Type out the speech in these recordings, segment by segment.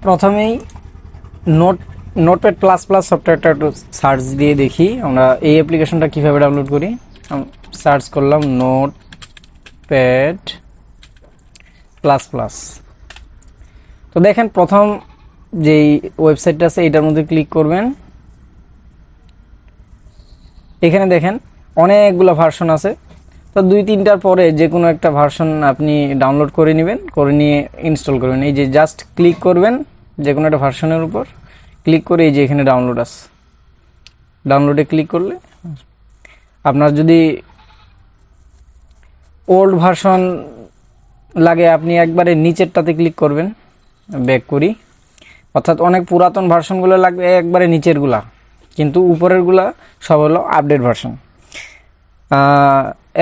প্রথমেই notepad plus plus সফটওয়্যারটা একটু সার্চ দিয়ে দেখি আমরা এই অ্যাপ্লিকেশনটা কীভাবে ডাউনলোড করি। সার্চ করলাম নোটপ্যাড প্লাস প্লাস। তো দেখেন প্রথম যেই ওয়েবসাইটটা আছে এটার মধ্যে ক্লিক করবেন। এখানে দেখেন অনেকগুলো ভার্সন আছে, তো 2-3টার পরে যে কোনো একটা ভার্সন আপনি ডাউনলোড করে নেবেন, করে নিয়ে ইনস্টল করবেন। এই যে জাস্ট ক্লিক করবেন যে কোনো একটা ভার্সনের উপর, ক্লিক করে এই যে এখানে ডাউনলোড আছে, ডাউনলোডে ক্লিক করলে আপনার যদি ওল্ড ভার্সন লাগে আপনি একবারে নিচেরটাতে ক্লিক করবেন। ব্যাক করি, অর্থাৎ অনেক পুরাতন ভার্সনগুলো লাগবে একবারে নিচেরগুলা, কিন্তু উপরেরগুলা সব হলো আপডেট ভার্সন।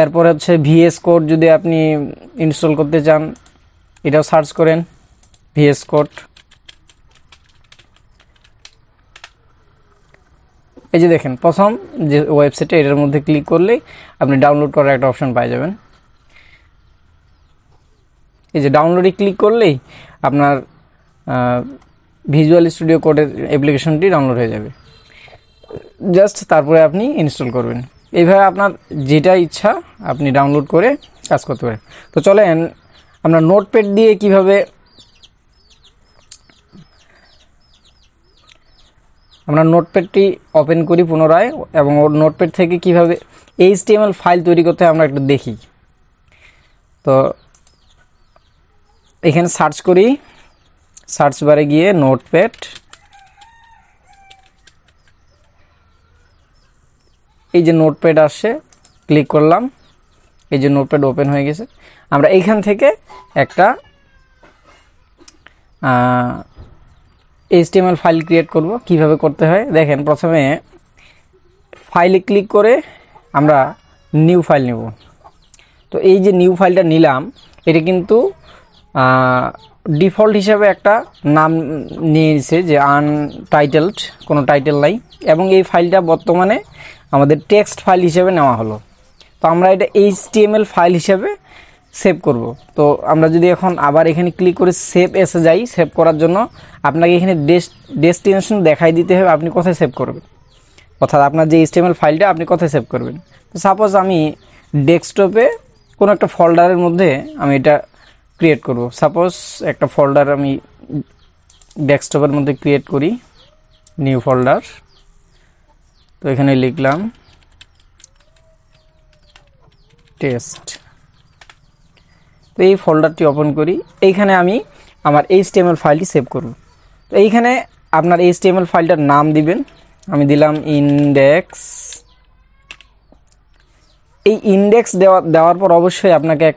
এরপর হচ্ছে ভিএস কোড যদি আপনি ইনস্টল করতে চান এটাও সার্চ করেন ভিএস কোড। এই যে দেখেন প্রথম যে ওয়েবসাইটে এটার মধ্যে ক্লিক করলেই আপনি ডাউনলোড করার একটা অপশন পেয়ে যাবেন। এই যে ডাউনলোডে ক্লিক করলেই আপনার ভিজুয়াল স্টুডিও কোডের অ্যাপ্লিকেশনটি ডাউনলোড হয়ে যাবে। জাস্ট তারপরে আপনি ইনস্টল করবেন। এইভাবে আপনার যেটা ইচ্ছা আপনি ডাউনলোড করে কাজ করতে পারেন। তো চলেন আমরা নোটপ্যাড দিয়ে কিভাবে আমরা নোটপ্যাডটি ওপেন করি পুনরায়, এবং ওর নোটপ্যাড থেকে কিভাবে HTML ফাইল তৈরি করতে হয় আমরা একটু দেখি। তো এখানে সার্চ করি, সার্চ বারে গিয়ে নোটপ্যাড, এই যে নোটপ্যাড আসছে ক্লিক করলাম, এই যে নোটপ্যাড ওপেন হয়ে গেছে। আমরা এইখান থেকে একটা HTML ফাইল ক্রিয়েট করব। কিভাবে করতে হয় দেখেন, প্রথমে ফাইলে ক্লিক করে আমরা নিউ ফাইল নেব। তো এই যে নিউ ফাইলটা নিলাম, এটা কিন্তু ডিফল্ট হিসাবে একটা নাম নিয়েছে যে আনটাইটেলড, কোনো টাইটেল নাই, এবং এই ফাইলটা বর্তমানে আমাদের টেক্সট ফাইল হিসেবে নেওয়া হলো। তো আমরা এটা HTML ফাইল হিসেবে সেভ করব। তো আমরা যদি এখন আবার এখানে ক্লিক করে সেভ এসে যাই, সেভ করার জন্য আপনাকে এখানে ডেস্টিনেশন দেখাই দিতে হবে আপনি কোথায় সেভ করবেন, অর্থাৎ আপনার যে HTML ফাইলটা আপনি কোথায় সেভ করবেন। তো সাপোজ আমি ডেস্কটপে কোনো একটা ফোল্ডারের মধ্যে আমি এটা ক্রিয়েট করব। সাপোজ একটা ফোল্ডার আমি ডেস্কটপের মধ্যে ক্রিয়েট করি, নিউ ফোল্ডার। তো এখানে লিখলাম টেস্ট। তো এই ফোল্ডারটি ওপেন করি, এইখানে আমি আমার HTML ফাইলটি সেভ করব। তো এইখানে আপনার HTML ফাইলটার নাম দিবেন, আমি দিলাম ইন্ডেক্স। এই ইন্ডেক্স দেওয়ার পর অবশ্যই আপনাকে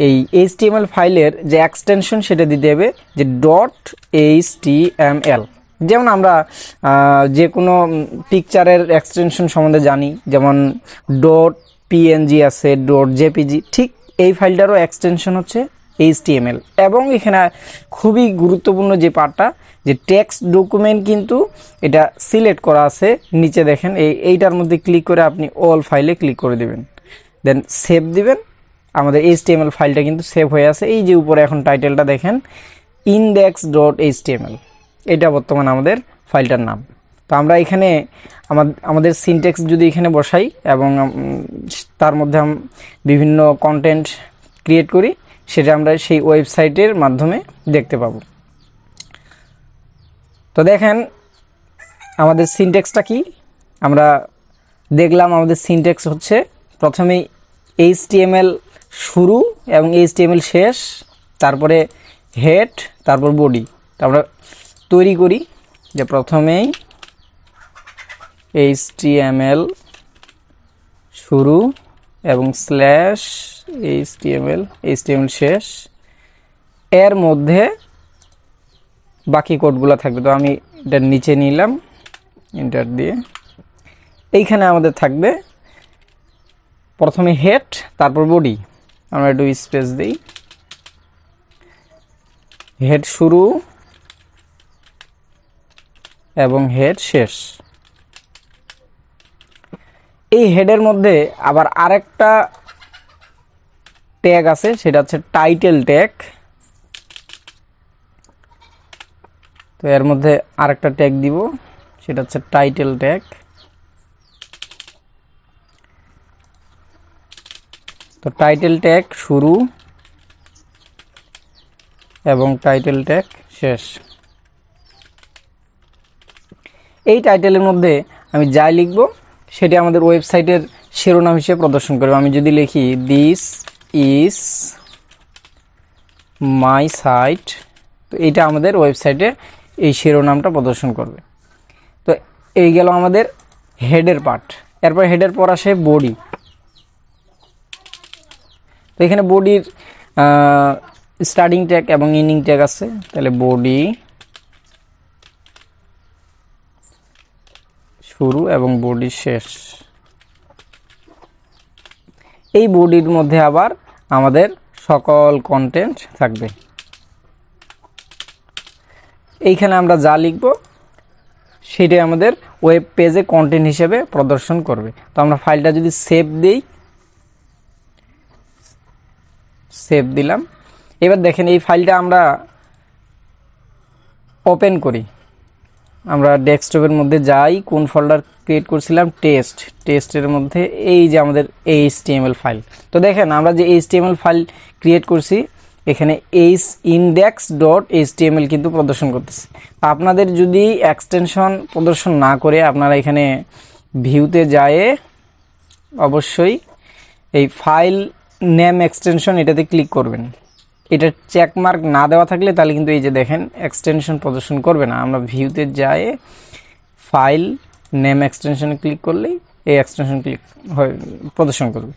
এই HTML ফাইলের যে এক্সটেনশন সেটা দিতে হবে, যে .html। যেমন আমরা যে কোনো পিকচারের এক্সটেনশন সম্বন্ধে জানি, যেমন .png আছে, .jpg, ঠিক এই ফাইলটারও এক্সটেনশন হচ্ছে HTML। এবং এখানে খুবই গুরুত্বপূর্ণ যে পার্টটা, যে টেক্সট ডকুমেন্ট কিন্তু এটা সিলেক্ট করা আছে নিচে দেখেন, এইটার মধ্যে ক্লিক করে আপনি অল ফাইলে ক্লিক করে দিবেন, দেন সেভ দিবেন। আমাদের HTML ফাইলটা কিন্তু সেভ হয়ে আছে। এই যে উপরে এখন টাইটেলটা দেখেন index.html, এটা বর্তমানে আমাদের ফাইলটার নাম। তো আমরা এখানে আমাদের সিনট্যাক্স যদি এখানে বসাই এবং তার মধ্যে বিভিন্ন কন্টেন্ট ক্রিয়েট করি, সেটা আমরা সেই ওয়েবসাইটের মাধ্যমে দেখতে পাবো। তো দেখেন আমাদের সিনট্যাক্সটা কি আমরা দেখলাম। আমাদের সিনট্যাক্স হচ্ছে প্রথমেই HTML শুরু এবং HTML শেষ, তারপরে হেড, তারপর বডি। আমরা তৈরি করি যে প্রথমেই HTML শুরু এবং স্ল্যাশ HTML শেষ, এর মধ্যে বাকি কোডগুলো থাকবে। তো আমি এটা নিচে নিলাম এন্টার দিয়ে, এইখানে আমাদের থাকবে প্রথমে হেড, তারপর বডি। আমরা একটু স্পেস দিই, হেড শুরু এবং হেড শেষ। এই হেডের মধ্যে আবার আরেকটা ট্যাগ আছে, সেটা হচ্ছে টাইটেল ট্যাগ। তো এর মধ্যে আরেকটা ট্যাগ দিব, সেটা হচ্ছে টাইটেল ট্যাগ। তো টাইটেল ট্যাগ শুরু এবং টাইটেল ট্যাগ শেষ। এই টাইটেলের মধ্যে আমি যাই লিখব সেটা আমাদের ওয়েবসাইটের শিরোনাম হিসেবে প্রদর্শন করবে। আমি যদি লিখি দিস ইজ মাই সাইট, তো এইটা আমাদের ওয়েবসাইটে এই শিরোনামটা প্রদর্শন করবে। তো এই গেল আমাদের হেডের পার্ট। এরপর হেডের পর আসে বডি। তো এখানে বডির স্টার্টিং ট্যাগ এবং এন্ডিং ট্যাগ আছে। তাহলে বডি শুরু এবং বডি শেষ। এই বডির মধ্যে আবার আমাদের সকল কন্টেন্ট থাকবে। এইখানে আমরা যা লিখব সেটাই আমাদের ওয়েব পেজে কন্টেন্ট হিসেবে প্রদর্শন করবে। তো আমরা ফাইলটা যদি সেভ দিই, সেভ দিলাম। এবার দেখেন এই ফাইলটা আমরা ওপেন করি। আমরা ডেস্কটপের মধ্যে যাই, কোন ফোল্ডার ক্রিয়েট করছিলাম, টেস্টের মধ্যে এই যে আমাদের HTML ফাইল। তো দেখেন আমরা যে HTML ফাইল ক্রিয়েট করছি এখানে index.html কিন্তু প্রদর্শন করতেছে। আপনাদের যদি এক্সটেনশন প্রদর্শন না করে আপনারা এখানে ভিউতে যায় অবশ্যই এই ফাইল নেম এক্সটেনশন এটাতে ক্লিক করবেন। এটা চেকমার্ক না দেওয়া থাকলে তাহলে কিন্তু এই যে দেখেন এক্সটেনশন প্রদর্শন করবে না। আমরা ভিউতে যায় ফাইল নেম এক্সটেনশনে ক্লিক করলেই এই এক্সটেনশন প্রদর্শন করবে।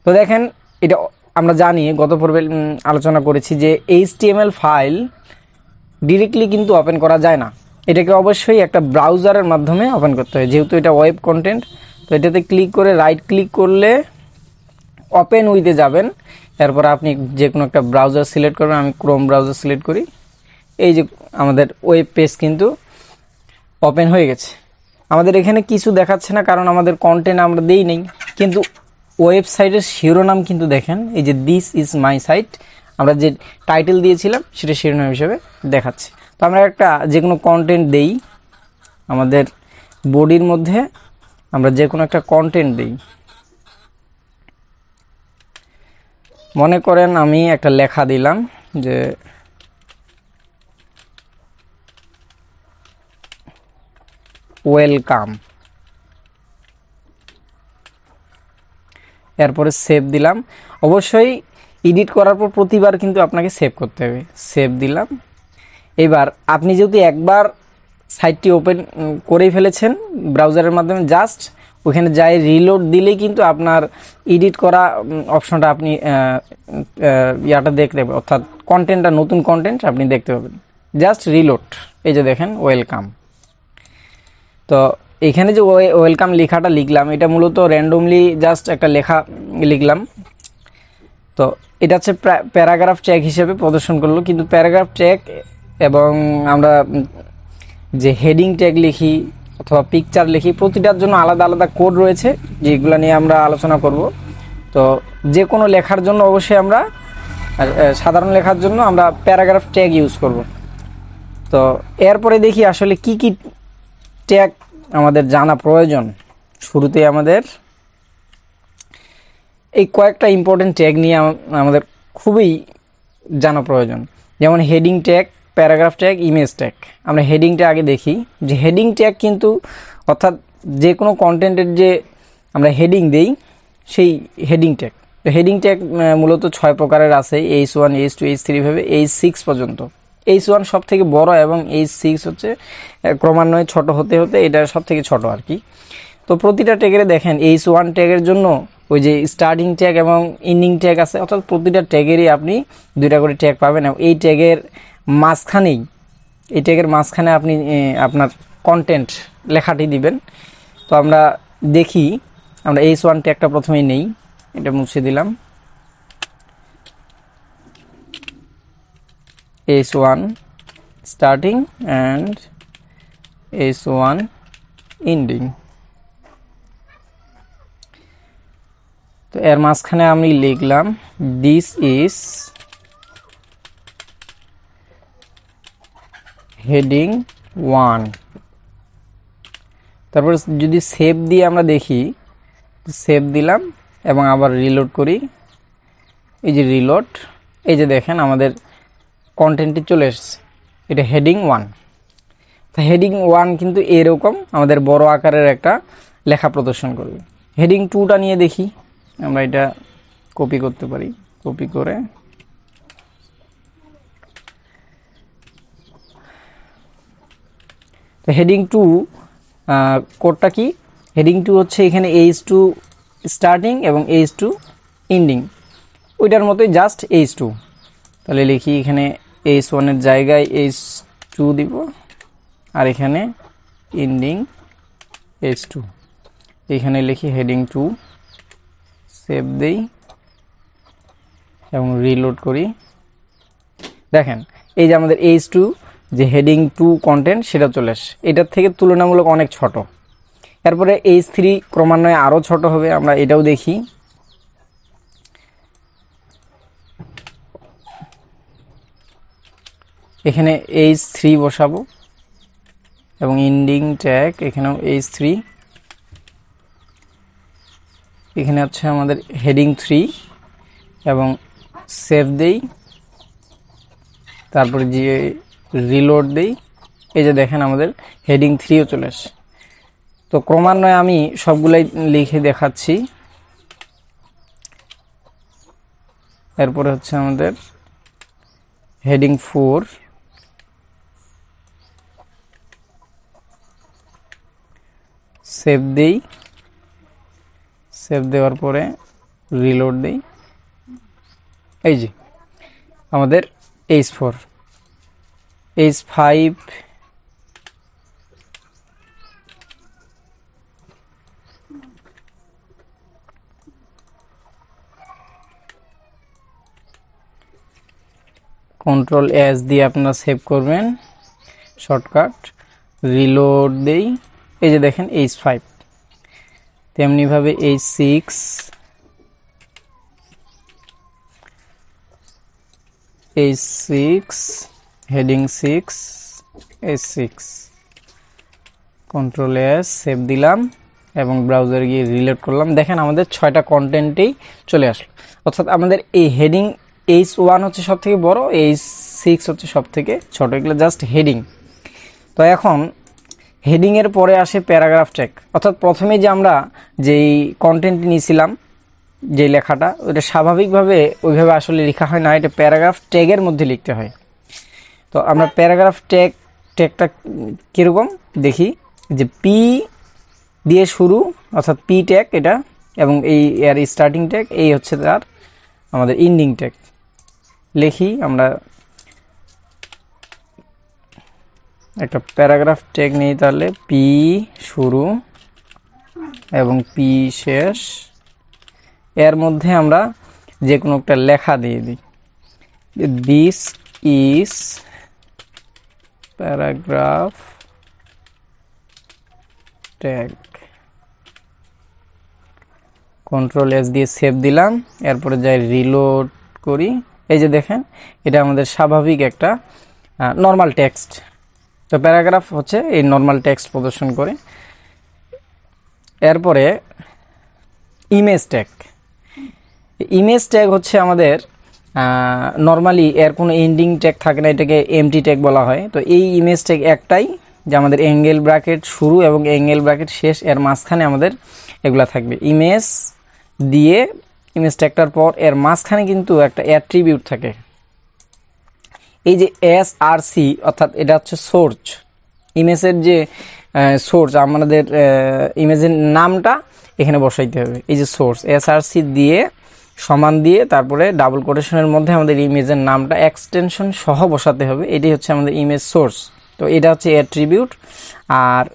তো দেখেন এটা আমরা জানি গত পর্বে আলোচনা করেছি যে HTML ফাইল ডিরেক্টলি কিন্তু ওপেন করা যায় না, এটাকে অবশ্যই একটা ব্রাউজারের মাধ্যমে ওপেন করতে হয়, যেহেতু এটা ওয়েব কন্টেন্ট। তো এটাতে ক্লিক করে রাইট ক্লিক করলে ওপেন উইথে যাবেন। এরপর আপনি যে কোনো একটা ব্রাউজার সিলেক্ট করবেন। আমি ক্রোম ব্রাউজার সিলেক্ট করি। এই যে আমাদের ওয়েব পেজ কিন্তু ওপেন হয়ে গেছে। আমাদের এখানে কিছু দেখাচ্ছে না কারণ আমাদের কন্টেন্ট আমরা দেই নেই, কিন্তু ওয়েবসাইটের শিরোনাম কিন্তু দেখেন এই যে দিস ইজ মাই সাইট, আমরা যে টাইটেল দিয়েছিলাম সেটা শিরোনাম হিসেবে দেখাচ্ছে। তো আমরা একটা যে কোনো কন্টেন্ট দেই, আমাদের বডির মধ্যে আমরা যে কোনো একটা কন্টেন্ট দেই। মনে করেন আমি একটা লেখা দিলাম যে ওয়েলকাম, এরপরে সেভ দিলাম। অবশ্যই এডিট করার পর প্রতিবার কিন্তু আপনাকে সেভ করতে হবে। সেভ দিলাম। এবার আপনি যদি একবার সাইটটি ওপেন করেই ফেলেছেন ব্রাউজারের মাধ্যমে, জাস্ট ওখানে যাই রিলোড দিলেই কিন্তু আপনার এডিট করা অপশনটা আপনি ইয়াটা দেখতে পাবেন, অর্থাৎ কন্টেন্টটা নতুন কন্টেন্ট আপনি দেখতে পাবেন। জাস্ট রিলোড, এই যে দেখেন ওয়েলকাম। তো এখানে যে ওয়েলকাম লেখাটা লিখলাম এটা মূলত র্যান্ডমলি জাস্ট একটা লেখা লিখলাম। তো এটা হচ্ছে প্যারাগ্রাফ ট্যাগ হিসেবে প্রদর্শন করলো, কিন্তু প্যারাগ্রাফ ট্যাগ এবং আমরা যে হেডিং ট্যাগ লিখি অথবা পিকচার লিখি প্রতিটার জন্য আলাদা আলাদা কোড রয়েছে, যেগুলো নিয়ে আমরা আলোচনা করব। তো যে কোনো লেখার জন্য অবশ্যই আমরা সাধারণ লেখার জন্য আমরা প্যারাগ্রাফ ট্যাগ ইউজ করব। তো এরপরে দেখি আসলে কি কি ট্যাগ আমাদের জানা প্রয়োজন। শুরুতে আমাদের এই কয়েকটা ইম্পর্টেন্ট ট্যাগ নিয়ে আমাদের খুবই জানা প্রয়োজন, যেমন heading tag, paragraph tag, image tag. আমরা হেডিংটা আগে দেখি যে হেডিং ট্যাগ কিন্তু অর্থাৎ যে কোনো কন্টেন্টের যে আমরা হেডিং দেই সেই হেডিং ট্যাগ। তো হেডিং ট্যাগ মূলত 6 প্রকারের আছে, H1, H2, H3 ভেবে H6 পর্যন্ত। H1 সব থেকে বড় এবং H6 হচ্ছে ক্রমান্বয়ে ছোট হতে হতে এটা সব থেকে ছোট আর কি। তো প্রতিটা ট্যাগের দেখেন H1 ট্যাগের জন্য ওই যে স্টার্টিং ট্যাগ এবং এন্ডিং ট্যাগ আছে, অর্থাৎ প্রতিটা ট্যাগেরই আপনি 2টা করে ট্যাগ পাবেন। এই ট্যাগের মাঝখানে আপনি আপনার কন্টেন্ট লেখাটি দিবেন। তো আমরা দেখি, আমরা H1 ট্যাগটা প্রথমেই নেই, এটা মুছে দিলাম। H1 starting and H1 ending। তো এর মাঝখানে আমি লিখলাম দিস ইজ হেডিং 1। তারপর যদি সেভ দিয়ে আমরা দেখি, সেভ দিলাম এবং আবার রিলোড করি, এই যে রিলোড, এই যে দেখেন আমাদের কন্টেন্টটি চলে এসেছে, এটা হেডিং 1। তো হেডিং 1 কিন্তু এরকম আমাদের বড় আকারের একটা লেখা প্রদর্শন করবে। হেডিং 2টা নিয়ে দেখি, আমরা এটা কপি করতে পারি, কপি করে তো হেডিং 2 কোডটা কি, হেডিং 2 হচ্ছে এখানে H2 স্টার্টিং এবং H2 এন্ডিং, ওইটার মতোই জাস্ট H2। তাহলে লিখি এখানে H1 এর জায়গায় H2 দিব, আর এখানে এন্ডিং H2, এখানে লিখি হেডিং 2, সেভ দেই এবং রিলোড করি। দেখেন এই যে আমাদের H2 যে হেডিং 2 কন্টেন্ট সেটা চলে আসে, এটার থেকে তুলনামূলক অনেক ছোট। এরপরে H3 ক্রমান্বয়ে আরও ছোট হবে, আমরা এটাও দেখি। এখানে H3 বসাবো এবং এন্ডিং ট্যাগ এখানেও H3, এখানে হচ্ছে আমাদের হেডিং 3 এবং সেভ দেই, তারপরে যে রিলোড দেই, এই যে দেখেন আমাদের হেডিং 3ও চলে আসে। তো ক্রমান্বয়ে আমি সবগুলাই লিখে দেখাচ্ছি। এরপরে হচ্ছে আমাদের হেডিং 4, সেভ দেই, সেভ দেওয়ার পরে রিলোড দেই, এই যে আমাদের H4, H5, কন্ট্রোল এস দিয়ে আপনারা সেভ করবেন শর্টকাট, রিলোড দেই, এই যে দেখেন H5, তেমনিভাবে H6, H6, heading 6, H6, control S save দিলাম এবং ব্রাউজারে গিয়ে রিলোড করলাম। দেখেন আমাদের 6টা কন্টেন্টেই চলে আসলো। অর্থাৎ আমাদের এই হেডিং H1 হচ্ছে সব থেকে বড়, H6 হচ্ছে সব থেকে ছোট, এগুলো জাস্ট হেডিং। তো এখন হেডিংয়ের পরে আসে প্যারাগ্রাফ ট্যাগ। অর্থাৎ প্রথমে যে আমরা যেই কন্টেন্টটি নিয়েছিলাম, যে লেখাটা, ওটা স্বাভাবিকভাবে ওইভাবে আসলে লেখা হয় না, এটা প্যারাগ্রাফ ট্যাগের মধ্যে লিখতে হয়। তো আমরা প্যারাগ্রাফ ট্যাগটা কীরকম দেখি, যে পি দিয়ে শুরু, অর্থাৎ পি ট্যাগ এটা, এবং এই এর স্টার্টিং ট্যাগ, এই হচ্ছে তার আমাদের এন্ডিং ট্যাগ। লিখি আমরা একটা প্যারাগ্রাফ ট্যাগ নিই, তাহলে পি শুরু এবং পি শেষ, এর মধ্যে আমরা যে কোনো একটা লেখা দিয়ে দিই, this is paragraph tag, control S দিয়ে সেভ দিলাম, এরপরে যাই রিলোড করি, এই যে দেখেন এটা আমাদের স্বাভাবিক একটা নর্মাল টেক্সট। তো প্যারাগ্রাফ হচ্ছে এই নর্মাল টেক্সট প্রদর্শন করে। এরপরে ইমেজ ট্যাগ, ইমেজ ট্যাগ হচ্ছে আমাদের নর্মালি এর কোনো এন্ডিং ট্যাগ থাকে না, এটাকে এমটি ট্যাগ বলা হয়। তো এই ইমেজ ট্যাগ একটাই, যে আমাদের অ্যাঙ্গেল ব্র্যাকেট শুরু এবং অ্যাঙ্গেল ব্র্যাকেট শেষ, এর মাঝখানে আমাদের এগুলা থাকবে। ইমেজ দিয়ে ইমেজ ট্যাগটার পর এর মাঝখানে কিন্তু একটা অ্যাট্রিবিউট থাকে, এই যে SRC, অর্থাৎ এটা হচ্ছে সোর্স, ইমেজের যে সোর্স, আমাদের ইমেজের নামটা এখানে বসাইতে হবে, এই যে সোর্স SRC দিয়ে সমান দিয়ে তারপরে ডাবল কোটেশনের মধ্যে আমাদের ইমেজের নামটা এক্সটেনশন সহ বসাতে হবে, এটাই হচ্ছে আমাদের ইমেজ সোর্স। তো এটা হচ্ছে অ্যাট্রিবিউট, আর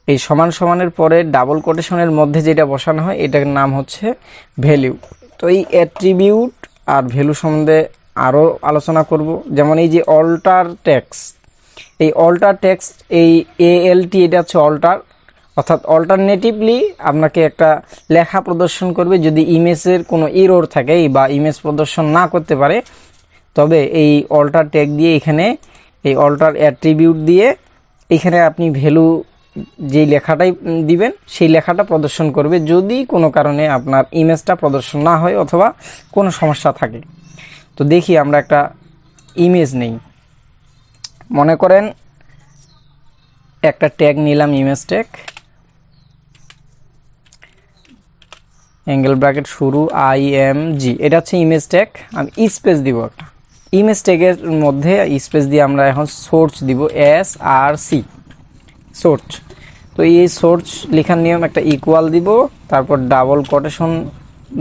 এই সমান সমানের পরে ডাবল কোটেশনের মধ্যে যেটা বসানো হয় এটার নাম হচ্ছে ভ্যালু। তো এই অ্যাট্রিবিউট আর ভ্যালু সম্বন্ধে আরও আলোচনা করব। যেমন এই যে অল্টার টেক্সট, এই অল্টার টেক্সট, এই ALT, এটা হচ্ছে অল্টার, অর্থাৎ অল্টারনেটিভলি আপনাকে একটা লেখা প্রদর্শন করবে যদি ইমেজের কোনো এরর থাকে বা ইমেজ প্রদর্শন না করতে পারে, তবে এই অল্টার ট্যাগ দিয়ে এখানে এই অল্টার অ্যাট্রিবিউট দিয়ে এখানে আপনি ভ্যালু যেই লেখাটাই দিবেন সেই লেখাটা প্রদর্শন করবে যদি কোনো কারণে আপনার ইমেজটা প্রদর্শন না হয় অথবা কোনো সমস্যা থাকে। তো দেখি আমরা একটা ইমেজ নেই, মনে করেন একটা ট্যাগ নিলাম, ইমেজ ট্যাগ, অ্যাঙ্গেল ব্র্যাকেট শুরু IMG, এটা হচ্ছে ইমেজ ট্যাগ। আমি স্পেস দিব একটা, ইমেজ ট্যাগের মধ্যে স্পেস দিয়ে আমরা এখন সোর্স দিব SRC সোর্স। তো এই সোর্স লেখার নিয়ম একটা ইকুয়াল দিব, তারপর ডাবল কোটেশন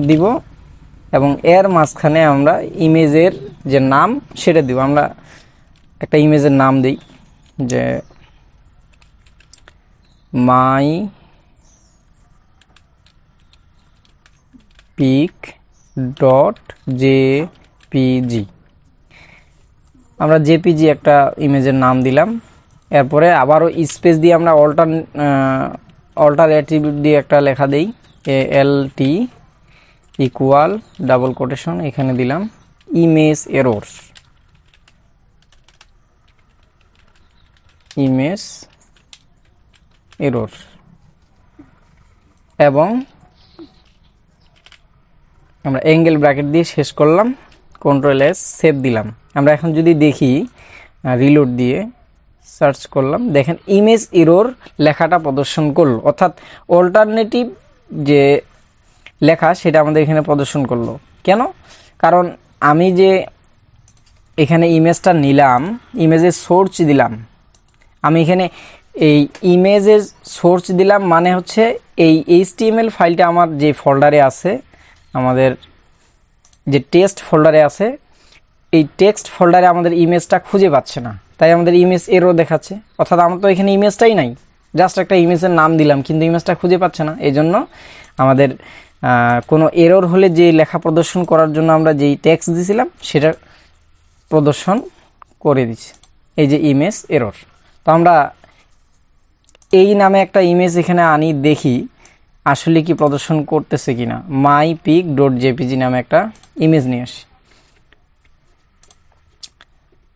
দিব এবং এর মাঝখানে আমরা ইমেজের যে নাম সেটা দিব। আমরা একটা ইমেজের নাম দিই যে মাই পিক ডট JPG, আমরা JPG একটা ইমেজের নাম দিলাম। এরপরে আবারও স্পেস দিয়ে আমরা অল্টার অ্যাট্রিবিউট দিয়ে একটা লেখা দেই, ALT ইকুয়াল ডাবল কোটেশন, এখানে দিলাম ইমেজ এরর, ইমেজ এরর, এবং আমরা অ্যাঙ্গেল ব্র্যাকেট দিয়ে শেষ করলাম, Ctrl+S সেভ দিলাম। আমরা এখন যদি দেখি রিলোড দিয়ে সার্চ করলাম, দেখেন ইমেজ এরর লেখাটা প্রদর্শন করলো, অর্থাৎ অল্টারনেটিভ যে লেখা সেটা আমাদের এখানে প্রদর্শন করলো। কেন? কারণ আমি যে এখানে ইমেজটা নিলাম, ইমেজের সোর্স দিলাম, আমি এখানে এই ইমেজের সোর্স দিলাম মানে হচ্ছে এই HTML ফাইলটা আমার যে ফোল্ডারে আছে, আমাদের যে টেক্সট ফোল্ডারে আছে, এই টেক্সট ফোল্ডারে আমাদের ইমেজটা খুঁজে পাচ্ছে না, তাই আমাদের ইমেজ এরর দেখাচ্ছে। অর্থাৎ আমার তো এখানে ইমেজটাই নাই, জাস্ট একটা ইমেজের নাম দিলাম কিন্তু ইমেজটা খুঁজে পাচ্ছে না। এই জন্য আমাদের কোনো এরর হলে যে লেখা প্রদর্শন করার জন্য আমরা যেই টেক্সট দিয়েছিলাম সেটা প্রদর্শন করে দিচ্ছে, এই যে ইমেজ এরর। তো আমরা এই নামে একটা ইমেজ এখানে আনি, দেখি আসলে কি প্রদর্শন করতেছে কিনা। মাই পিক ডট JPG নামে একটা ইমেজ নিয়ে আসি।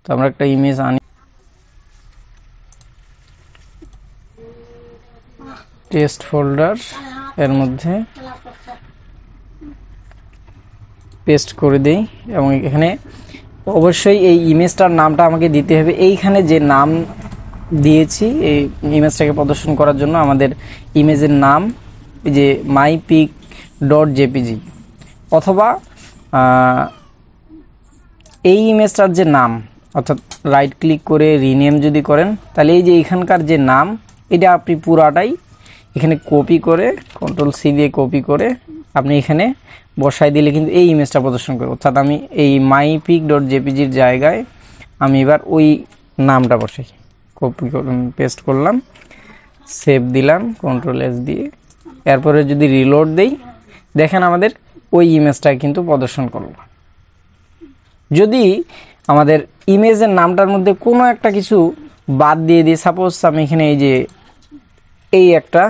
তো আমরা একটা ইমেজ আনি, টেক্সট ফোল্ডার, এর মধ্যে পেস্ট করে দেই এবং এখানে অবশ্যই এই ইমেজটার নামটা আমাকে দিতে হবে। এইখানে যে নাম দিয়েছি এই ইমেজটাকে প্রদর্শন করার জন্য আমাদের ইমেজের নাম এই যে মাই পিক ডট JPG, অথবা এই ইমেজটার যে নাম, অর্থাৎ রাইট ক্লিক করে রিনেম যদি করেন তাহলে এই যে এখানকার যে নাম এটা আপনি পুরাটাই এখানে কপি করে Ctrl+C দিয়ে কপি করে আপনি এখানে বসাই দিলে কিন্তু এই ইমেজটা প্রদর্শন করবে। অর্থাৎ আমি এই মাই পিক ডট JPGর জায়গায় আমি এবার ওই নামটা বসাই, কপি পেস্ট করলাম, সেভ দিলাম Ctrl+S দিয়ে। এরপরে যদি রিলোড দেই, দেখেন আমাদের ওই ইমেজটা কিন্তু প্রদর্শন করলো। যদি আমাদের ইমেজের নামটার মধ্যে কোনো একটা কিছু বাদ দিয়ে দিই, সাপোজ আমি এখানে এই যে এই একটা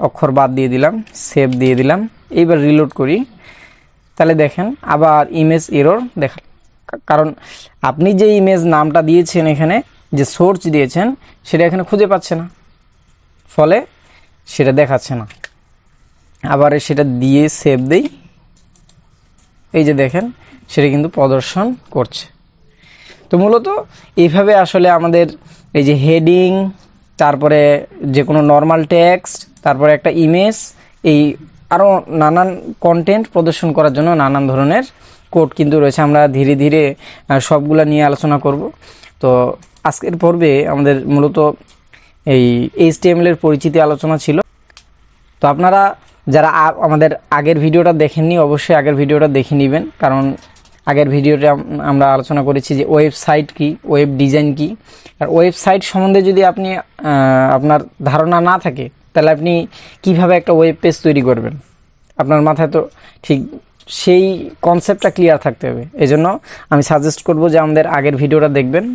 অক্ষর বাদ দিয়ে দিলাম, সেভ দিয়ে দিলাম, এইবার রিলোড করি, তাহলে দেখেন আবার ইমেজ এরর দেখা, কারণ আপনি যে ইমেজ নামটা দিয়েছেন এখানে যে সোর্স দিয়েছেন সেটা এখানে খুঁজে পাচ্ছে না, ফলে সেটা দেখাচ্ছে না। আবার সেটা দিয়ে সেভ দেই, এই যে দেখেন সেটা কিন্তু প্রদর্শন করছে। তো মূলত এইভাবে আসলে আমাদের এই যে হেডিং, তারপরে যে কোনো নর্মাল টেক্সট, তারপরে একটা ইমেজ, এই আরও নানান কন্টেন্ট প্রদর্শন করার জন্য নানান ধরনের কোড কিন্তু রয়েছে। আমরা ধীরে ধীরে সবগুলা নিয়ে আলোচনা করব। তো আজকের পর্বে আমাদের মূলত এই HTML এর পরিচিতি আলোচনা ছিল। তো আপনারা যারা আমাদের আগের ভিডিওটা দেখেননি অবশ্যই আগের ভিডিওটা দেখে নেবেন, কারণ আগের ভিডিওতে আমরা আলোচনা করেছি যে ওয়েবসাইট কি, ওয়েব ডিজাইন কি। আর ওয়েবসাইট সম্বন্ধে যদি আপনি আপনার ধারণা না থাকে তাহলে আপনি কিভাবে একটা ওয়েব পেজ তৈরি করবেন, আপনার মাথায় তো ঠিক সেই কনসেপ্টটা ক্লিয়ার থাকতে হবে। এজন্য আমি সাজেস্ট করব যে আমাদের আগের ভিডিওটা দেখবেন।